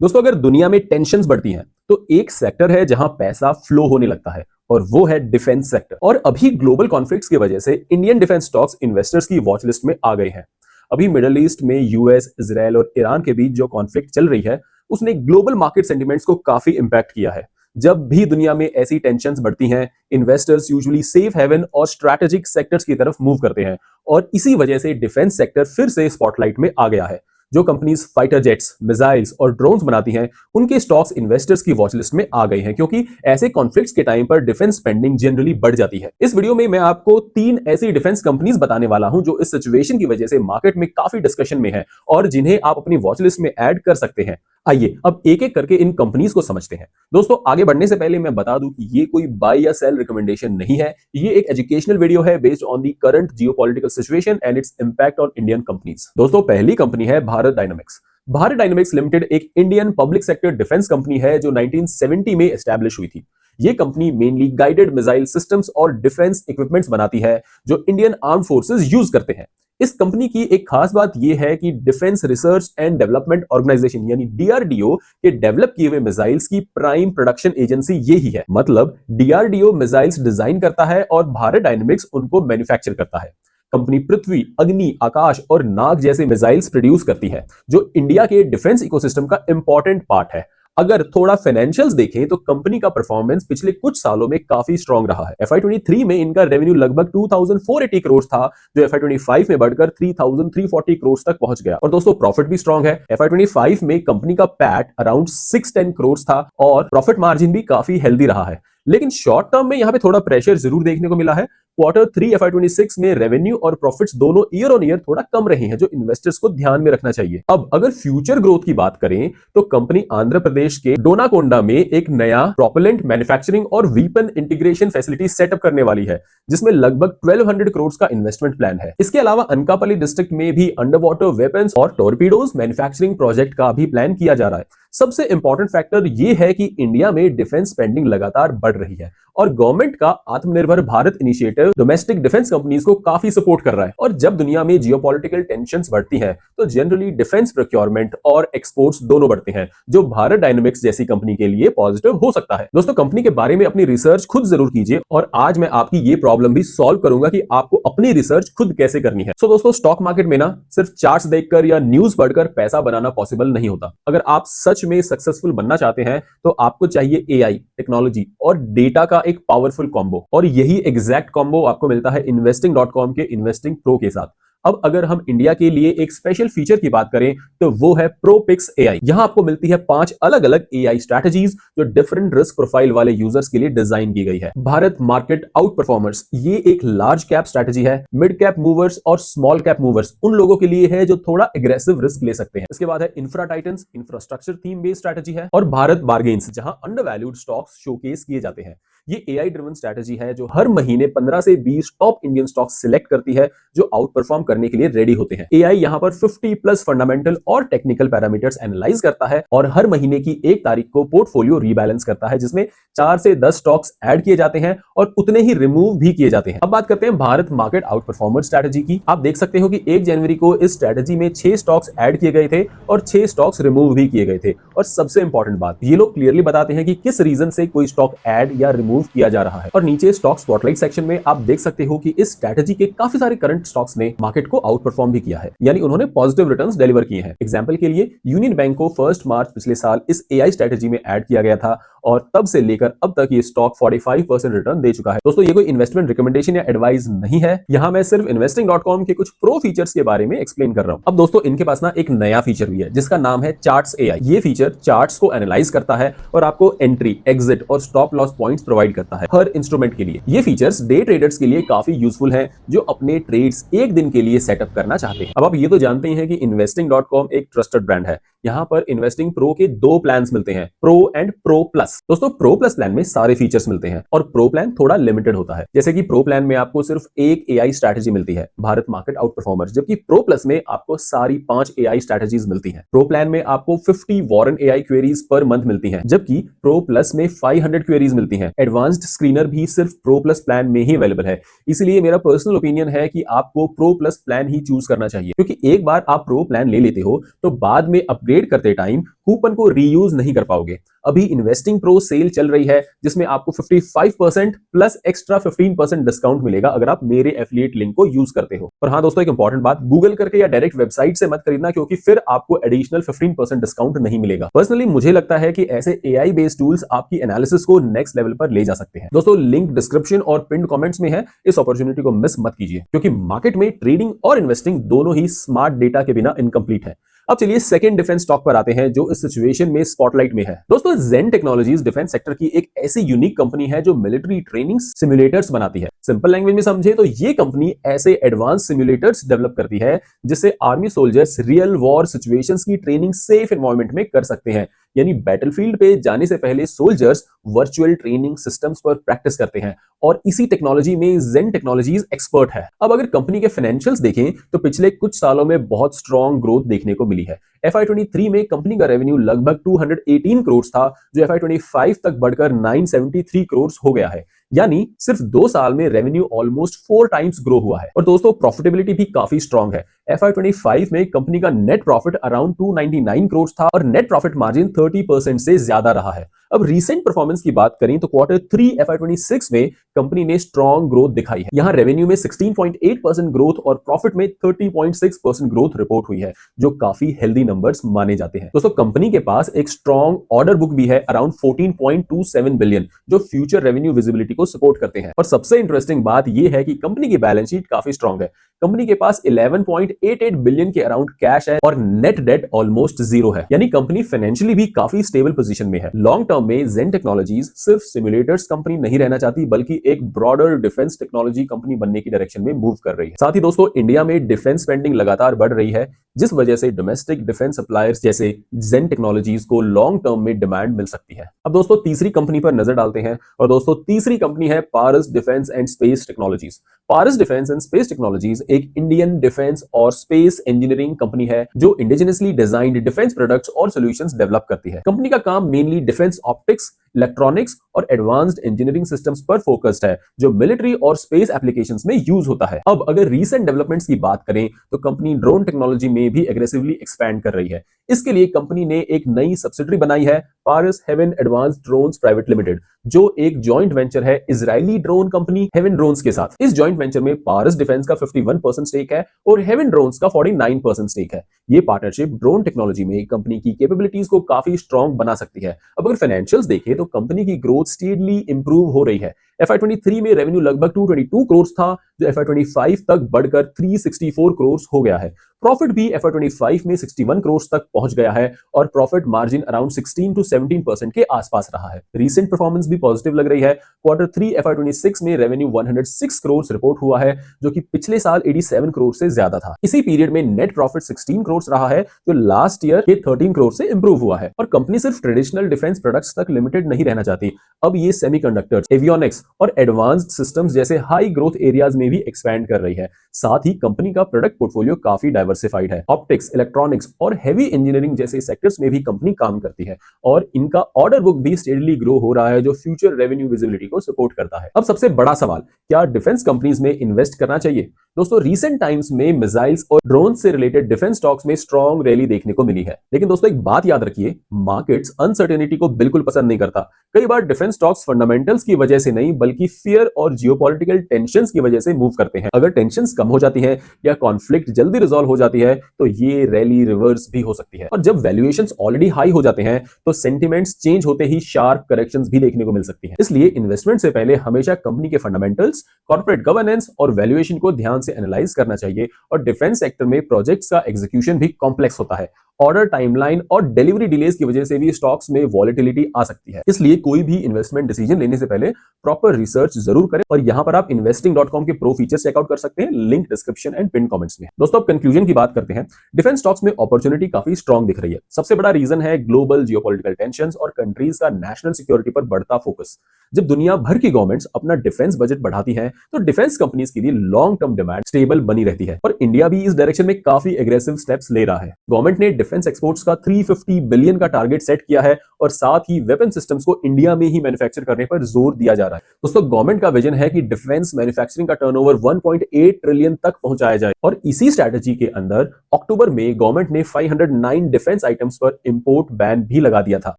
दोस्तों, अगर दुनिया में टेंशन्स बढ़ती हैं तो एक सेक्टर है जहां पैसा फ्लो होने लगता है और वो है डिफेंस सेक्टर। और अभी ग्लोबल कॉन्फ्लिक्ट्स की वजह से इंडियन डिफेंस स्टॉक्स इन्वेस्टर्स की वॉच लिस्ट में आ गए हैं। अभी मिडल ईस्ट में यूएस, इजराइल और ईरान के बीच जो कॉन्फ्लिक्ट चल रही है उसने ग्लोबल मार्केट सेंटिमेंट्स को काफी इंपैक्ट किया है। जब भी दुनिया में ऐसी टेंशन्स बढ़ती हैं, इन्वेस्टर्स यूजुअली सेफ हेवन और स्ट्रैटेजिक सेक्टर्स की तरफ मूव करते हैं और इसी वजह से डिफेंस सेक्टर फिर से स्पॉटलाइट में आ गया है। जो कंपनीज फाइटर जेट्स, मिसाइल्स और ड्रोन्स बनाती हैं, उनके स्टॉक्स इन्वेस्टर्स की वॉच लिस्ट में आ गए हैं क्योंकि ऐसे कॉन्फ्लिक्ट्स के टाइम पर डिफेंस स्पेंडिंग जनरली बढ़ जाती है। इस वीडियो में मैं आपको 3 ऐसी डिफेंस कंपनीज बताने वाला हूं जो इस सिचुएशन की वजह से मार्केट में काफी डिस्कशन में है और जिन्हें आप अपनी वॉच लिस्ट में ऐड कर सकते हैं। आइए अब एक एक करके इन कंपनीज को समझते हैं। दोस्तों, आगे बढ़ने से पहले मैं बता दूं कि ये कोई बाय या सेल रिकमेंडेशन नहीं है। ये एक एजुकेशनल वीडियो है based on the current geopolitical situation and its impact on Indian companies. दोस्तों, पहली कंपनी है Bharat Dynamics. Bharat Dynamics Limited एक Indian public sector defence company है जो 1970 में एस्टैब्लिश हुई थी। ये कंपनी मेनली गाइडेड मिसाइल सिस्टम्स और डिफेंस इक्विपमेंट्स बनाती है जो इंडियन आर्म फोर्सेस यूज करते हैं। इस कंपनी की एक खास बात यह है कि defence research and development organisation यानी डीआरडीओ के डेवलप किए हुए मिसाइल्स की प्राइम प्रोडक्शन एजेंसी यही है। मतलब डीआरडीओ मिसाइल्स डिजाइन करता है और भारत डायनामिक्स उनको मैन्युफैक्चर करता है। कंपनी पृथ्वी, अग्नि, आकाश और नाग जैसे मिसाइल्स प्रोड्यूस करती है जो इंडिया के डिफेंस इकोसिस्टम का इंपॉर्टेंट पार्ट है। अगर थोड़ा फाइनेंशियल्स देखें तो कंपनी का परफॉर्मेंस पिछले कुछ सालों में काफी स्ट्रांग रहा है। FY23 में इनका रेवेन्यू लगभग 2480 करोड़ था जो FY25 में बढ़कर 3340 करोड़ तक पहुंच गया। और दोस्तों, प्रॉफिट भी स्ट्रांग है। FY25 में कंपनी का पैट अराउंड 610 करोड़ था और प्रॉफिट मार्जिन भी काफी हेल्दी रहा है। लेकिन शॉर्ट टर्म में यहां पे थोड़ा प्रेशर जरूर देखने को मिला है। Q3 FY26 में रेवेन्यू और प्रॉफिट्स दोनों ईयर ऑन ईयर थोड़ा कम रहे हैं जो इन्वेस्टर्स को ध्यान में रखना चाहिए। अब अगर फ्यूचर ग्रोथ की बात करें तो कंपनी आंध्र प्रदेश के डोनाकोंडा में एक नया प्रोपेलेंट मैन्युफैक्चरिंग और वीपन इंटीग्रेशन फैसिलिटी सेटअप करने वाली है जिसमें लगभग 1200 करोड़ का इन्वेस्टमेंट प्लान है। इसके अलावा अनकापल्ली डिस्ट्रिक्ट में भी अंडर वाटर वेपन्स और टॉर्पीडोज मैन्युफैक्चरिंग प्रोजेक्ट का भी प्लान किया जा रहा है। सबसे इंपॉर्टेंट फैक्टर यह है कि इंडिया में डिफेंस स्पेंडिंग लगातार बढ़ रही है और गवर्नमेंट का आत्मनिर्भर Bharat initiative domestic defence companies को काफी सपोर्ट कर रहा है। और जब दुनिया में जियोपॉलिटिकल टेंशंस बढ़ती हैं तो जनरली डिफेंस प्रोक्योरमेंट और एक्सपोर्ट्स दोनों बढ़ते हैं जो भारत डायनामिक्स जैसी कंपनी के लिए पॉजिटिव हो सकता है। दोस्तों, कंपनी के बारे में अपनी रिसर्च खुद जरूर कीजिए और आज मैं आपकी ये प्रॉब्लम भी सॉल्व करूंगा कि आपको अपनी रिसर्च खुद कैसे करनी है। दोस्तों, स्टॉक मार्केट में ना सिर्फ चार्ट्स देखकर या न्यूज पढ़कर पैसा बनाना पॉसिबल नहीं होता। अगर आप सच में सक्सेसफुल बनना चाहते हैं तो आपको चाहिए एआई, टेक्नोलॉजी और डेटा का एक पावरफुल कॉम्बो। और यही एग्जैक्ट कॉम्बो आपको मिलता है investing.com के इन्वेस्टिंग प्रो के साथ। अब अगर हम इंडिया के लिए एक स्पेशल फीचर की बात करें तो वो है प्रोपिक्स एआई। यहां आपको मिलती है 5 अलग अलग एआई स्ट्रैटेजीज जो डिफरेंट रिस्क प्रोफाइल वाले यूजर्स के लिए डिजाइन की गई है। भारत मार्केट आउट परफॉर्मर्स ये एक लार्ज कैप स्ट्रैटेजी है। मिड कैप मूवर्स और स्मॉल कैप मूवर्स उन लोगों के लिए है जो थोड़ा एग्रेसिव रिस्क ले सकते हैं। इसके बाद है infra titans, infrastructure theme based strategy है। और भारत बार्गेन्स जहां अंडरवैल्यूड स्टॉक्स शोकेस किए जाते हैं। ये एआई ड्रिवन स्ट्रैटेजी है जो हर महीने 15 से 20 टॉप इंडियन स्टॉक्स सिलेक्ट करती है जो आउट परफॉर्म करने के लिए रेडी होते हैं। एआई यहां पर 50 प्लस फंडामेंटल और टेक्निकल पैरामीटर्स एनालाइज करता है और हर महीने की 1 तारीख को पोर्टफोलियो रीबैलेंस करता है जिसमें 4 से 10 स्टॉक्स ऐड किए जाते हैं और उतने ही रिमूव भी किए जाते हैं। अब बात करते हैं Bharat market out performer strategy की। आप देख सकते हो कि 1 जनवरी को इस स्ट्रैटेजी में 6 स्टॉक्स ऐड किए गए थे और 6 स्टॉक्स रिमूव भी किए गए थे। और सबसे इंपॉर्टेंट बात, ये लोग क्लियरली बताते हैं कि किस रीजन से कोई स्टॉक ऐड या रिमूव किया जा रहा है। और नीचे स्टॉक स्पॉटलाइट सेक्शन में आप देख सकते हो कि इस स्ट्रैटेजी के काफी सारे करंट स्टॉक्स ने मार्केट को आउट परफॉर्म भी किया है, यानी उन्होंने पॉजिटिव रिटर्न्स डिलीवर किए हैं। एग्जांपल के लिए यूनियन बैंक को 1 मार्च पिछले साल इस एआई स्ट्रैटेजी में ऐड किया गया था और तब से लेकर अब तक ये स्टॉक 45% रिटर्न दे चुका है। दोस्तों, ये कोई इन्वेस्टमेंट रिकमेंडेशन या एडवाइस नहीं है। यहां मैं सिर्फ investing.com के कुछ प्रो फीचर्स के बारे में एक्सप्लेन कर रहा हूं। अब दोस्तों, इनके पास ना एक नया फीचर भी है जिसका नाम है चार्ट्स एआई। ये फीचर चार्ट्स को एनालाइज करता है और आपको एंट्री, एग्जिट और स्टॉप लॉस पॉइंट्स प्रोवाइड करता है हर इंस्ट्रूमेंट के लिए। ये फीचर्स डे ट्रेडर्स के लिए काफी यूजफुल हैं जो अपने ट्रेड्स एक दिन के लिए सेटअप करना चाहते हैं। अब आप ये तो जानते हैं कि investing.com एक ट्रस्टेड ब्रांड है। यहां पर इन्वेस्टिंग प्रो के 2 प्लान्स मिलते हैं, प्रो एंड प्रो प्लस। दोस्तों, प्रो प्लस प्लान में सारे फीचर्स मिलते हैं और प्रो प्लान थोड़ा लिमिटेड होता है। जैसे कि प्रो प्लान में आपको सिर्फ एक एआई स्ट्रैटेजी मिलती है, भारत मार्केट आउट परफॉर्मर्स, जबकि प्रो प्लस में आपको सारी 5 एआई स्ट्रैटेजीज मिलती हैं। प्रो प्लान में आपको 50 Warren AI queries per month मिलती हैं, जबकि प्रो प्लस में 500 क्वेरीज मिलती हैं। एडवांस्ड स्क्रीनर भी सिर्फ प्रो प्लस प्लान में ही अवेलेबल है। इसलिए मेरा पर्सनल ओपिनियन है कि आपको प्रो प्लस प्लान ही चूज करना चाहिए, क्योंकि एक बार आप प्रो प्लान ले लेते हो तो बाद में अपग्रेड ट्रेड करते टाइम कूपन को रीयूज नहीं कर पाओगे। अभी इन्वेस्टिंग प्रो सेल चल रही है जिसमें आपको 55% प्लस एक्स्ट्रा 15% डिस्काउंट मिलेगा अगर आप मेरे एफिलिएट लिंक को यूज करते हो। और हाँ दोस्तों, एक इंपॉर्टेंट बात, गूगल करके या डायरेक्ट वेबसाइट से मत खरीदना क्योंकि फिर आपको एडिशनल 15% डिस्काउंट नहीं मिलेगा। पर्सनली मुझे लगता है कि ऐसे एआई बेस्ड टूल्स आपकी एनालिसिस को नेक्स्ट लेवल पर ले जा सकते हैं। दोस्तों लिंक डिस्क्रिप्शन और पिन कमेंट्स में है, इस अपॉर्चुनिटी को मिस मत कीजिए क्योंकि मार्केट में ट्रेडिंग और इन्वेस्टिंग दोनों ही स्मार्ट डेटा के बिना इनकम्प्लीट है। अब चलिए सेकंड डिफेंस स्टॉक पर आते हैं जो इस सिचुएशन में स्पॉटलाइट में है। दोस्तों जेन टेक्नोलॉजीज डिफेंस सेक्टर की एक ऐसी यूनिक कंपनी है जो मिलिट्री ट्रेनिंग सिमुलेटर्स बनाती है। सिंपल लैंग्वेज में समझे तो ये कंपनी ऐसे एडवांस सिमुलेटर्स डेवलप करती है जिससे army soldiers real war situations की ट्रेनिंग सेफ एनवायरनमेंट में कर सकते हैं। यानी बैटलफील्ड पे जाने से पहले सोल्जर्स वर्चुअल ट्रेनिंग सिस्टम्स पर प्रैक्टिस करते हैं और इसी टेक्नोलॉजी में जेन टेक्नोलॉजीज एक्सपर्ट है। अब अगर कंपनी के फाइनेंशियल्स देखें तो पिछले कुछ सालों में बहुत स्ट्रॉन्ग ग्रोथ देखने को मिली है। FY23 में कंपनी का रेवेन्यू लगभग 218 करोड़ था जो FY25 तक बढ़कर 973 करोड़ हो गया है। यानी सिर्फ 2 साल में रेवेन्यू ऑलमोस्ट 4 टाइम्स ग्रो हुआ है। और दोस्तों प्रॉफिटेबिलिटी भी काफी स्ट्रांग है। FY25 में कंपनी का नेट प्रॉफिट अराउंड 299 करोड़ था और नेट प्रॉफिट मार्जिन 30% से ज्यादा रहा है। अब रीसेंट परफॉर्मेंस की बात करें तो Q3 FY26 में कंपनी ने स्ट्रॉन्ग ग्रोथ दिखाई है। यहां रेवेन्यू में 16.8% ग्रोथ और प्रॉफिट में 30.6% ग्रोथ रिपोर्ट हुई है जो काफी हेल्दी नंबर्स माने जाते हैं। दोस्तों कंपनी के पास एक स्ट्रॉन्ग ऑर्डर बुक भी है अराउंड 14.27 बिलियन जो फ्यूचर रेवेन्यू विजिबिलिटी को सपोर्ट करते हैं। और सबसे इंटरेस्टिंग बात यह है कि कंपनी की बैलेंस शीट काफी स्ट्रॉन्ग है। कंपनी के पास 11.88 बिलियन के अराउंड कैश है और नेट डेट ऑलमोस्ट जीरो है। यानी कंपनी फाइनेंशियली भी काफी स्टेबल पोजीशन में है। लॉन्ग टर्म में जेन टेक्नोलॉजीज सिर्फ सिमुलेटर्स कंपनी नहीं रहना चाहती बल्कि एक ब्रॉडर डिफेंस टेक्नोलॉजी कंपनी बनने की डायरेक्शन में मूव कर रही है। साथ ही दोस्तों इंडिया में डिफेंस स्पेंडिंग लगातार बढ़ रही है जिस वजह से डोमेस्टिक डिफेंस सप्लायर्स जैसे जेन टेक्नोलॉजीज को लॉन्ग टर्म में डिमांड मिल सकती है। अब दोस्तों तीसरी कंपनी पर नजर डालते हैं और दोस्तों तीसरी कंपनी है Paras Defence and Space Technologies. Paras Defence and Space Technologies एक इंडियन डिफेंस और स्पेस इंजीनियरिंग कंपनी है जो इंडिजिनसली डिजाइंड डिफेंस प्रोडक्ट्स और सॉल्यूशंस डेवलप करती है। कंपनी का काम मेनली डिफेंस ऑप्टिक्स, इलेक्ट्रॉनिक्स और एडवांस्ड इंजीनियरिंग सिस्टम्स पर फोकस्ड है जो मिलिट्री और स्पेस एप्लीकेशंस में यूज होता है। अब अगर रीसेंट डेवलपमेंट्स की बात करें तो कंपनी ड्रोन टेक्नोलॉजी में भी एग्रेसिवली एक्सपैंड कर रही है। इसके लिए कंपनी ने एक नई सब्सिडरी बनाई है Paras Heven Advanced Drones Private Limited जो एक जॉइंट वेंचर है Israeli drone company Heven Drones के साथ। इस जॉइंट वेंचर में पारस डिफेंस का 51% स्टेक है और हेवन ड्रोन्स का 49% स्टेक है। ये पार्टनरशिप ड्रोन टेक्नोलॉजी में कंपनी की कैपेबिलिटीज को काफी स्ट्रांग बना सकती है। अब अगर फाइनेंशियल्स देखें तो कंपनी की ग्रोथ स्टेडली इंप्रूव हो रही है। FY23 में रेवेन्यू लगभग 222 करोड़ था जो FY25 तक बढ़कर 364 करोड़ हो गया है। प्रॉफिट भी FY25 में 61 करोड़ तक पहुंच गया है और प्रॉफिट मार्जिन अराउंड 16 to 17% के आसपास रहा है। रीसेंट परफॉर्मेंस भी पॉजिटिव लग रही है। Q3 FY26 में रेवेन्यू 106 करोड़ रिपोर्ट हुआ है जो कि पिछले साल 87 करोड़ से ज्यादा था। इसी पीरियड में नेट प्रॉफिट 16 करोड़ रहा है जो लास्ट ईयर के 13 करोड़ से इंप्रूव हुआ है। और कंपनी सिर्फ ट्रेडिशनल डिफेंस प्रोडक्ट्स तक लिमिटेड नहीं रहना चाहती, अब ये सेमीकंडक्टर्स, एवियोनिक्स और एडवांस्ड सिस्टम्स जैसे हाई ग्रोथ एरियाज में भी एक्सपैंड कर रही है। साथ ही कंपनी का प्रोडक्ट पोर्टफोलियो काफी डाइवर्सिफाइड है। ऑप्टिक्स, इलेक्ट्रॉनिक्स और हेवी इंजीनियरिंग जैसे सेक्टर्स में भी कंपनी काम करती है और इनका ऑर्डर बुक भी स्टेडली ग्रो हो रहा है जो फ्यूचर रेवेन्यू विजिबिलिटी को सपोर्ट करता है। अब सबसे बड़ा सवाल, क्या डिफेंस कंपनीज में इन्वेस्ट करना चाहिए? दोस्तों रीसेंट टाइम्स में मिसाइल्स और ड्रोन से रिलेटेड डिफेंस स्टॉक्स में स्ट्रॉन्ग रैली देखने को मिली है। लेकिन दोस्तों एक बात याद रखिए, मार्केट्स अनसर्टेनिटी को बिल्कुल पसंद नहीं करता। कई बार डिफेंस स्टॉक्स फंडामेंटल्स की वजह से नहीं बल्कि फियर और जियोपॉलिटिकल टेंशंस की वजह से मूव करते हैं। अगर टेंशंस कम हो जाती है या कॉन्फ्लिक्ट जल्दी रिजॉल्व हो जाती है तो ये रैली रिवर्स भी हो सकती है। और जब वैल्यूएशंस ऑलरेडी हाई हो जाते हैं तो सेंटिमेंट्स चेंज होते ही शार्प करेक्शंस भी देखने को मिल सकती है। इसलिए इन्वेस्टमेंट से पहले हमेशा कंपनी के फंडामेंटल्स, कॉर्पोरेट गवर्नेंस और वैल्यूएशन को ध्यान से एनालाइज करना चाहिए। और डिफेंस सेक्टर में प्रोजेक्ट्स का एग्जीक्यूशन भी कॉम्प्लेक्स होता है। ऑर्डर टाइमलाइन और डिलीवरी डिलेज की वजह से भी स्टॉक्स में वॉलेटिलिटी आ सकती है। इसलिए कोई भी इन्वेस्टमेंट डिसीजन लेने से पहले प्रॉपर रिसर्च जरूर करें। और यहां पर आप investing.com के प्रो फीचर्स चेकआउट कर सकते हैं, link description and pin comments में। दोस्तों अब कंक्लूजन की बात करते हैं। डिफेंस स्टॉक्स में अपॉर्चुनिटी काफी स्ट्रांग दिख रही है। सबसे बड़ा रीजन है ग्लोबल जियोपॉलिटिकल टेंशंस और कंट्रीज का नेशनल सिक्योरिटी पर बढ़ता फोकस। जब दुनिया भर की गवर्नमेंट्स अपना डिफेंस बजट बढ़ाती हैं तो डिफेंस कंपनीज के लिए लॉन्ग टर्म डिमांड स्टेबल बनी रहती है। और इंडिया भी इस डायरेक्शन में काफी एग्रेसिव स्टेप्स ले रहा है। गवर्नमेंट ने डिफेंस एक्सपोर्ट्स का 350 बिलियन का टारगेट सेट किया है और साथ ही वेपन सिस्टम्स को इंडिया में ही मैन्युफैक्चर करने पर जोर दिया जा रहा है। दोस्तों, गवर्नमेंट का विजन है कि डिफेंस मैन्युफैक्चरिंग का टर्नओवर 1.8 ट्रिलियन तक पहुंचाया जाए और इसी स्ट्रेटजी के अंदर अक्टूबर में गवर्नमेंट ने 509 डिफेंस आइटम्स पर इंपोर्ट बैन भी लगा दिया था।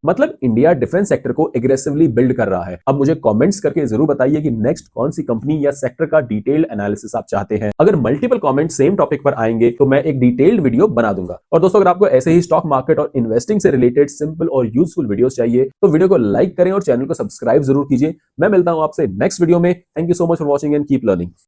मतलब इंडिया डिफेंस सेक्टर को एग्रेसिवली बिल्ड कर रहा है। अब मुझे कमेंट्स करके जरूर बताइए कि नेक्स्ट कौन सी कंपनी या सेक्टर का डिटेल्ड एनालिसिस आप चाहते हैं। अगर मल्टीपल कमेंट सेम टॉपिक पर आएंगे तो मैं एक डिटेल्ड वीडियो बना दूंगा। और दोस्तों, अगर आपको ऐसे ही स्टॉक मार्केट और इन्वेस्टिंग से रिलेटेड सिंपल और यूजफुल वीडियोस चाहिए तो वीडियो को लाइक करें और चैनल को सब्सक्राइब जरूर कीजिए। मैं मिलता हूं आपसे नेक्स्ट वीडियो में। Thank you so much for watching and keep learning.